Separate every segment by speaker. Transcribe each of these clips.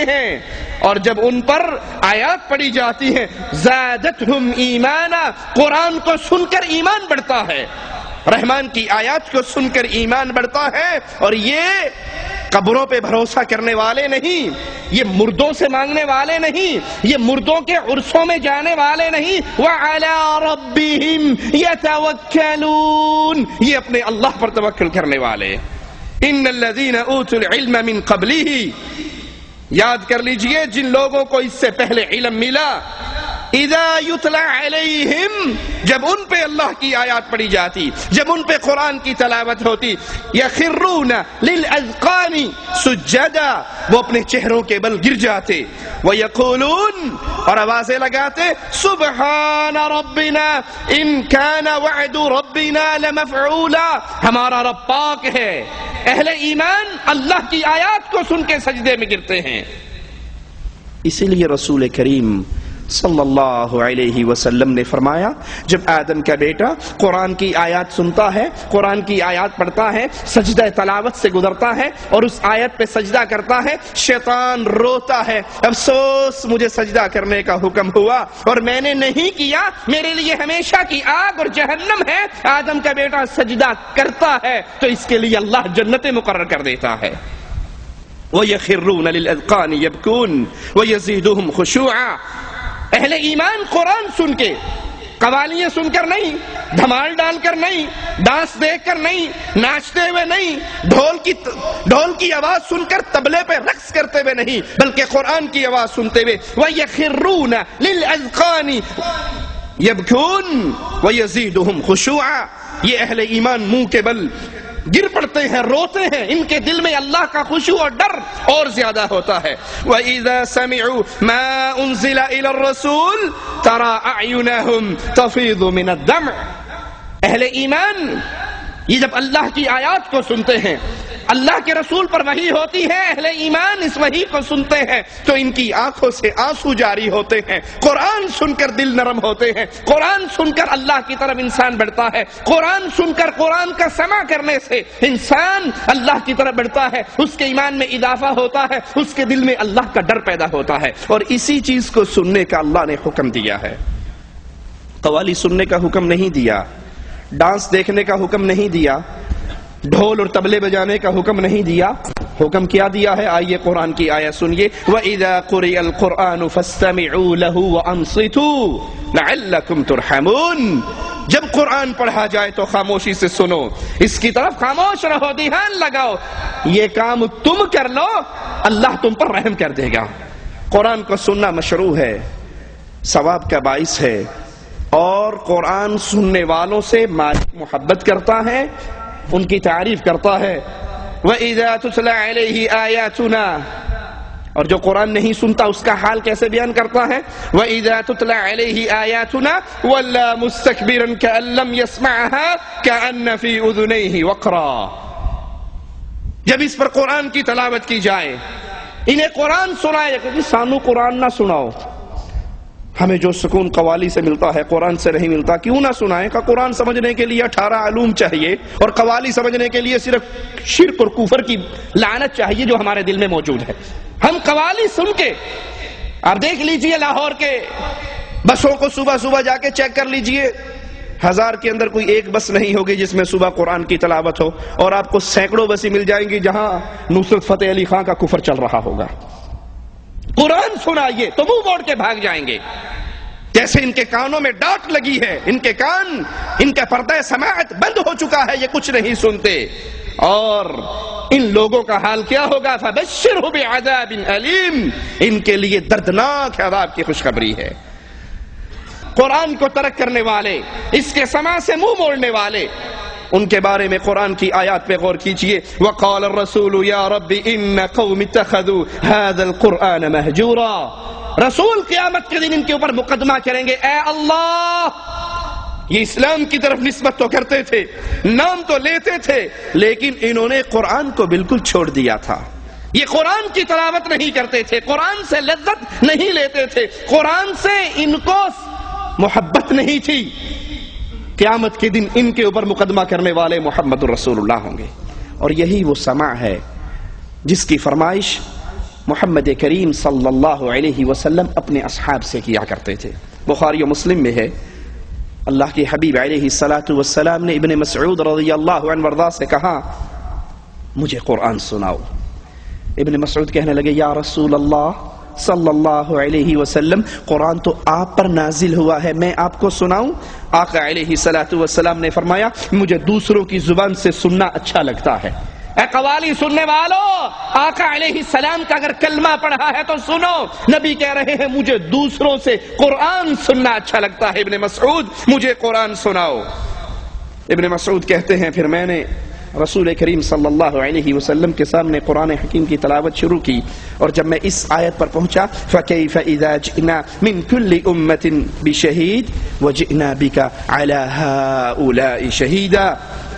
Speaker 1: جاتے ہیں اور جب ان پر آیات پڑھی جاتی ہیں زادتہم ایمانا، قرآن کو سن کر ایمان بڑھتا ہے، رحمان کی آیات کو سن کر ایمان بڑھتا ہے۔ اور یہ قبروں پہ بھروسہ کرنے والے نہیں، یہ مردوں سے مانگنے والے نہیں، یہ مردوں کے عرصوں میں جانے والے نہیں، وَعَلَىٰ رَبِّهِمْ يَتَوَكَّلُونَ، یہ اپنے اللہ پر توکل کرنے والے۔ ان الذین اوتوا العلم من قبلہ، یاد کر لیجئے جن لوگوں کو اس سے پہلے علم ملا، اذا یتلی علیہم، جب ان پہ اللہ کی آیات پڑھی جاتی، جب ان پہ قرآن کی تلاوت ہوتی، یخرون للاذقان سجدا، وہ اپنے چہروں کے بل گر جاتے، ویقولون، اور آوازیں لگاتے، سبحان ربنا ان کان وعد ربنا لمفعولا، ہمارا رب پاک ہے۔ اہل ایمان اللہ کی آیات کو سن کے سجدے میں گرتے ہیں۔ اسی لیے رسول کریم صلی اللہ علیہ وسلم نے فرمایا، جب آدم کا بیٹا قرآن کی آیات سنتا ہے، قرآن کی آیات پڑھتا ہے، سجدہ تلاوت سے گزرتا ہے اور اس آیت پہ سجدہ کرتا ہے، شیطان روتا ہے، افسوس مجھے سجدہ کرنے کا حکم ہوا اور میں نے نہیں کیا، میرے لیے ہمیشہ کی آگ اور جہنم ہے۔ آدم کا بیٹا سجدہ کرتا ہے تو اس کے لیے اللہ جنت مقرر کر دیتا ہے۔ وَيَخِرُّونَ لِلْأَذْقَانِ يَبْكُونَ وَيَزِيدُهُمْ خُشُوعًا، اہل ایمان قرآن سن کے، قوالیاں سن کر نہیں، دھمال ڈال کر نہیں، ڈانس دیکھ کر نہیں، ناچتے ہوئے نہیں، ڈھول کی آواز سن کر طبلے پہ رقص کرتے ہوئے نہیں، بلکہ قرآن کی آواز سنتے ہوئے وَيَخِرُّونَ لِلْأَذْقَانِ يَبْكُونَ وَيَزِيدُهُمْ خُشُوعًا، یہ اہل ایمان منہ کے بل گر پڑتے ہیں، روتے ہیں، ان کے دل میں اللہ کا خشوع اور ڈر اور زیادہ ہوتا ہے۔ وَإِذَا سَمِعُوا مَا أُنزِلَ إِلَى الرَّسُولِ تَرَىٰ أَعْيُنَهُمْ تَفِيضُ مِنَ الدَّمْعِ، اہل ایمان یہ جب اللہ کی آیات کو سنتے ہیں، اللہ کے رسول پر وحی ہوتی ہے، اہل ایمان اس وحی کو سنتے ہیں تو ان کی آنکھوں سے آنسو جاری ہوتے ہیں، قرآن سن کر دل نرم ہوتے ہیں، قرآن سن کر اللہ کی طرف انسان بڑھتا ہے، قرآن سن کر قرآن کا سماع کرنے سے انسان اللہ کی طرف بڑھتا ہے، اس کے ایمان میں اضافہ ہوتا ہے، اس کے دل میں اللہ کا ڈر پیدا ہوتا ہے۔ اور اسی چیز کو سننے کا اللہ نے حکم دیا ہے، قوالی سننے کا حکم نہیں دیا، ڈانس دیکھنے کا حکم نہیں دیا، ڈھول اور طبلے بجانے کا حکم نہیں دیا۔ حکم کیا دیا ہے؟ آئیے قرآن کی آیت سنیے، وَإِذَا قُرِئَ الْقُرْآنُ فَاسْتَمِعُوا لَهُ وَأَنصِتُوا لَعَلَّكُمْ تُرْحَمُونَ، جب قرآن پڑھا جائے تو خاموشی سے سنو، اس کی طرف خاموش رہو، دھیان لگاؤ، یہ کام تم کر لو اللہ تم پر رحم کر دے گا۔ قرآن کو سننا مشروع ہے، ثواب کا باعث ہے، اور قرآن سننے والوں سے مالک محبت کرتا ہے، ان کی تعریف کرتا ہے۔ وَإِذَا تُتْلَى عَلَيْهِ آيَاتُنَا، اور جو قرآن نہیں سنتا اس کا حال کیسے بیان کرتا ہے؟ وَإِذَا تُتْلَى عَلَيْهِ آيَاتُنَا وَلَّا مُسْتَكْبِرًا كَأَن لَّمْ يَسْمَعْهَا كَأَنَّ فِي أُذُنَيْهِ وَقْرًا، جب اس پر قرآن کی تلاوت کی جائے، انہیں قرآن سنائے، کہ سانو قرآن نہ سناؤ، ہمیں جو سکون قوالی سے ملتا ہے قرآن سے نہیں ملتا، کیوں نہ سنائیں؟ کہ قرآن سمجھنے کے لیے 18 علوم چاہیے اور قوالی سمجھنے کے لیے صرف شرک اور کفر کی لعنت چاہیے جو ہمارے دل میں موجود ہے۔ ہم قوالی سن کے، آپ دیکھ لیجئے لاہور کے بسوں کو صبح صبح جا کے چیک کر لیجئے، 1000 کے اندر کوئی ایک بس نہیں ہوگی جس میں صبح قرآن کی تلاوت ہو، اور آپ کو سینکڑوں بسیں مل جائیں گی جہاں نصرت فتح علی خان کا کفر چل رہا ہوگا۔ قرآن سنائیے تو منہ موڑ کے بھاگ جائیں گے، جیسے ان کے کانوں میں ڈانٹ لگی ہے، ان کے کان، ان کا پردہ سماعت بند ہو چکا ہے، یہ کچھ نہیں سنتے۔ اور ان لوگوں کا حال کیا ہوگا؟ فَبَشِّرْهُ بِعَذَابٍ أَلِيمٍ، ان کے لیے دردناک عذاب کی خوشخبری ہے۔ قرآن کو ترک کرنے والے، اس کے سماع سے منہ موڑنے والے، ان کے بارے میں قرآن کی آیات پہ غور کیجئے۔ وَقَالَ الرَّسُولُ يَا رَبِّ إِنَّ قَوْمِ اتَّخَذُوا هَذَا الْقُرْآنَ مَهْجُورًا، رسول قیامت کے دن ان کے اوپر مقدمہ کریں گے، اے اللہ، یہ اسلام کی طرف نسبت تو کرتے تھے، نام تو لیتے تھے، لیکن انہوں نے قرآن کو بالکل چھوڑ دیا تھا، یہ قرآن کی تلاوت نہیں کرتے تھے، قرآن سے لذت نہیں لیتے تھے، قرآن سے ان کو محبت نہیں تھی۔ قیامت کے دن ان کے اوپر مقدمہ کرنے والے محمد رسول اللہ ہوں گے، اور یہی وہ سماع ہے جس کی فرمائش محمد کریم صلی اللہ علیہ وسلم اپنے اصحاب سے کیا کرتے تھے. بخاری و مسلم میں ہے اللہ کے حبیب علیہ الصلاۃ والسلام نے ابن مسعود رضی اللہ عنہ وارضاہ سے کہا مجھے قرآن سناؤ. ابن مسعود کہنے لگے یا رسول اللہ صلی اللہ علیہ وسلم قرآن تو آپ پر نازل ہوا ہے، میں آپ کو سناؤں؟ آقا علیہ الصلاۃ والسلام نے فرمایا مجھے دوسروں کی زبان سے سننا اچھا لگتا ہے. اے قوالی سننے والوں، آقا علیہ السلام کا اگر کلمہ پڑھا ہے تو سنو. نبی کہہ رہے ہیں مجھے دوسروں سے قرآن سننا اچھا لگتا ہے، ابن مسعود مجھے قرآن سناؤ. ابن مسعود کہتے ہیں پھر میں نے رسول کریم صلی اللہ علیہ وسلم کے سامنے قرآن حکیم کی تلاوت شروع کی، اور جب میں اس آیت پر پہنچا فَكَيْفَ إِذَا جِئْنَا مِن كُلِّ أُمَّةٍ بِشَهِيدٍ وَجِئْنَا بِكَ عَلَى هَؤُلَاءِ شَهِيدًا،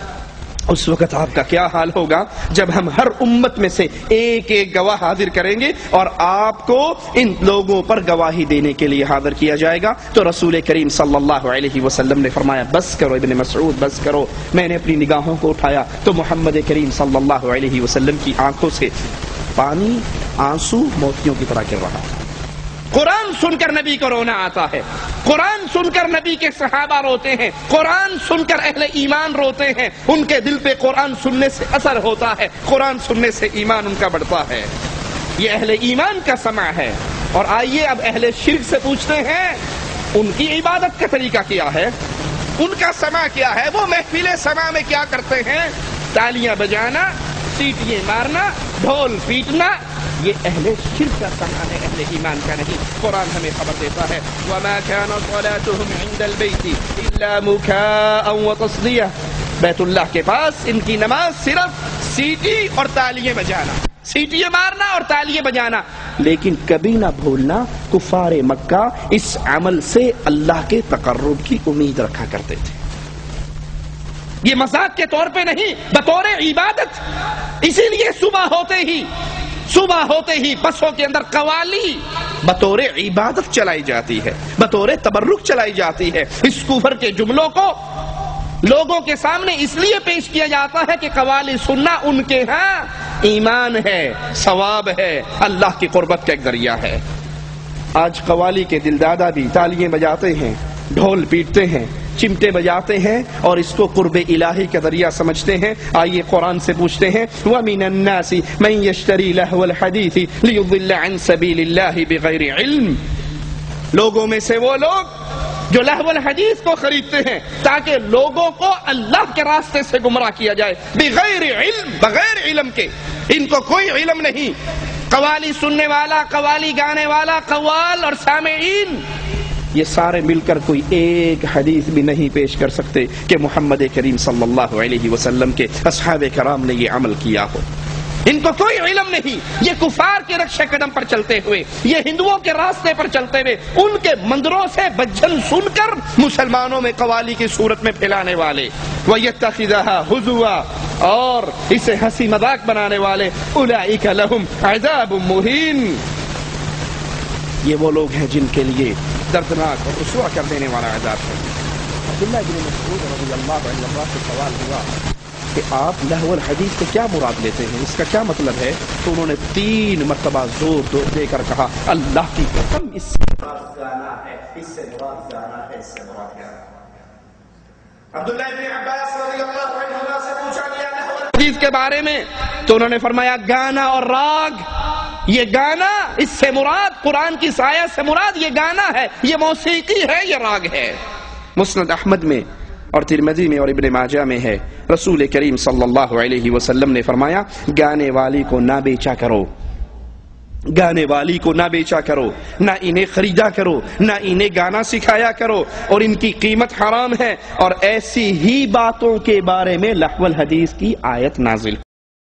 Speaker 1: اس وقت آپ کا کیا حال ہوگا جب ہم ہر امت میں سے ایک ایک گواہ حاضر کریں گے اور آپ کو ان لوگوں پر گواہی دینے کے لیے حاضر کیا جائے گا. تو رسول کریم صلی اللہ علیہ وسلم نے فرمایا بس کرو ابن مسعود بس کرو. میں نے اپنی نگاہوں کو اٹھایا تو محمد کریم صلی اللہ علیہ وسلم کی آنکھوں سے پانی آنسو موتیوں کی طرح گر رہا. قرآن سن کر نبی کو رونا آتا ہے، قرآن سن کر نبی کے صحابہ روتے ہیں، قرآن سن کر اہل ایمان روتے ہیں. ان کے دل پہ قرآن سننے سے اثر ہوتا ہے، قرآن سننے سے ایمان ان کا بڑھتا ہے. یہ اہل ایمان کا سماع ہے. اور آئیے اب اہل شرک سے پوچھتے ہیں ان کی عبادت کا طریقہ کیا ہے، ان کا سماع کیا ہے. وہ محفل سماع میں کیا کرتے ہیں؟ تالیاں بجانا، سیٹیاں مارنا، ڈھول پیٹنا. یہ اہل شرک کا سماع ہے، اہل ایمان کا نہیں. قرآن ہمیں خبر دیتا ہے وَمَا كَانَ صَلَاتُهُمْ عِنْدَ الْبَيْتِ إِلَّا مُكَاءً وَتَصْدِيَةً. بیت اللہ کے پاس ان کی نماز صرف سیٹی اور تالیاں بجانا، سیٹیاں مارنا اور تالیاں بجانا. لیکن کبھی نہ بھولنا کفار مکہ اس عمل سے اللہ کے تقرب کی امید رکھا کرتے تھے. یہ مذاق کے طور پہ نہیں، بطور عبادت. اسی لیے صبح ہوتے ہی بسوں کے اندر قوالی بطور عبادت چلائی جاتی ہے، بطور تبرک چلائی جاتی ہے. اس کفر کے جملوں کو لوگوں کے سامنے اس لیے پیش کیا جاتا ہے کہ قوالی سننا ان کے ہاں ایمان ہے، ثواب ہے، اللہ کی قربت کا ایک ذریعہ ہے. آج قوالی کے دلدادہ بھی تالیاں بجاتے ہیں، ڈھول پیٹتے ہیں، چمٹے بجاتے ہیں اور اس کو قرب الہی کا ذریعہ سمجھتے ہیں. آئیے قرآن سے پوچھتے ہیں وَمِنَ النَّاسِ مَن يَشْتَرِي لَهْوَ الْحَدِيثِ لِيُضِلَّ عَن سَبِيلِ اللَّهِ بِغَيْرِ عِلْمٍ. لوگوں میں سے وہ لوگ جو لہو الحدیث کو خریدتے ہیں تاکہ لوگوں کو اللہ کے راستے سے گمراہ کیا جائے، بغیر علم، بغیر علم کے. ان کو کوئی علم نہیں. قوالی سننے والا، قوالی گانے والا، قوال اور سامعین یہ سارے مل کر کوئی ایک حدیث بھی نہیں پیش کر سکتے کہ محمد کریم صلی اللہ علیہ وسلم کے اصحاب کرام نے یہ عمل کیا ہو. ان کو کوئی علم نہیں. یہ کفار کے رکش قدم پر چلتے ہوئے، یہ ہندوؤں کے راستے پر چلتے ہوئے، ان کے مندروں سے بجن سن کر مسلمانوں میں قوالی کی صورت میں پھیلانے والے، وَيَتَّخِذَهَا هُزُوًا، اور اسے ہنسی مذاق بنانے والے، أُولَئِكَ لَهُمْ عَذَابٌ مُهِينٌ. یہ وہ لوگ ہیں جن کے لیے دردناک اور رسوا کر دینے والا عذاب ہے. عبداللہ بن مسعود رضی اللہ عنہ سے سوال ہوا کہ آپ لہو الحدیث سے کیا مراد لیتے ہیں، اس کا کیا مطلب ہے؟ تو انہوں نے 3 مرتبہ زور دے کر کہا اللہ کی قسم اس سے مراد گانا ہے، اس سے مراد گانا ہے، اس سے مراد گانا ہے. عبداللہ بن عباس رضی اللہ عنہ سے پوچھا گیا لہو الحدیث کے بارے میں تو انہوں نے فرمایا گانا اور راگ. یہ گانا اس سے مراد، قرآن کی آیت سے مراد یہ گانا ہے، یہ موسیقی ہے، یہ راگ ہے. مسند احمد میں اور ترمذی میں اور ابن ماجہ میں ہے رسول کریم صلی اللہ علیہ وسلم نے فرمایا گانے والی کو نہ بیچا کرو، گانے والی کو نہ بیچا کرو، نہ انہیں خریدا کرو، نہ انہیں گانا سکھایا کرو، اور ان کی قیمت حرام ہے. اور ایسی ہی باتوں کے بارے میں لہو الحدیث کی آیت نازل